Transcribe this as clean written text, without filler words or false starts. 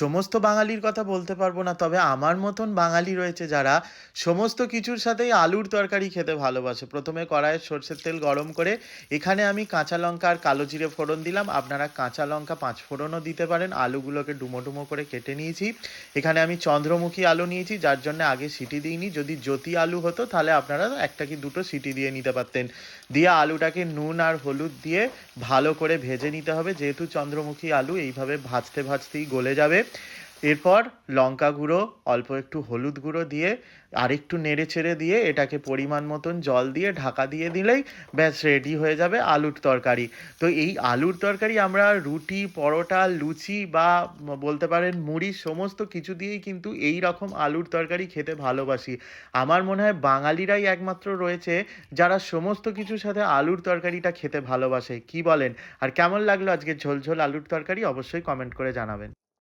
সমস্ত বাঙালির কথা বলতে পারবো না, তবে আমার মতন বাঙালি রয়েছে যারা সমস্ত কিছুর সাথেই আলুর তরকারি খেতে ভালোবাসে। প্রথমে কড়াইয়ে সর্ষের তেল গরম করে এখানে আমি কাঁচা লঙ্কা আর কালো জিরে ফোড়ন দিলাম। আপনারা কাঁচা লঙ্কা পাঁচ ফোড়নও দিতে পারেন। আলুগুলোকে ডুমো ডুমো করে কেটে নিয়েছি। এখানে আমি চন্দ্রমুখী আলু নিয়েছি, যার জন্য আগে সিটি দিইনি। যদি জ্যোতি আলু হতো তাহলে আপনারা একটা কি দুটো সিটি দিয়ে নিতে পারতেন। দিয়ে আলুটাকে নুন আর হলুদ দিয়ে ভালো করে ভেজে নিতে হবে, যেহেতু চন্দ্রমুখী আলু এইভাবে ভাজতে ভাজতেই গলে যাবে। এরপর লঙ্কা গুঁড়ো, অল্প একটু হলুদ গুঁড়ো দিয়ে আরেকটু নেড়ে চেড়ে দিয়ে এটাকে পরিমাণ মতন জল দিয়ে ঢাকা দিয়ে দিলেই ব্যাস রেডি হয়ে যাবে আলুর তরকারি। তো এই আলুর তরকারি আমরা রুটি, পরোটা, লুচি বা বলতে পারেন মুড়ি, সমস্ত কিছু দিয়েই কিন্তু এই রকম আলুর তরকারি খেতে ভালোবাসি। আমার মনে হয় বাঙালিরাই একমাত্র রয়েছে যারা সমস্ত কিছুর সাথে আলুর তরকারিটা খেতে ভালোবাসে। কি বলেন? আর কেমন লাগলো আজকে ঝোল ঝোল আলুর তরকারি? অবশ্যই কমেন্ট করে জানাবেন।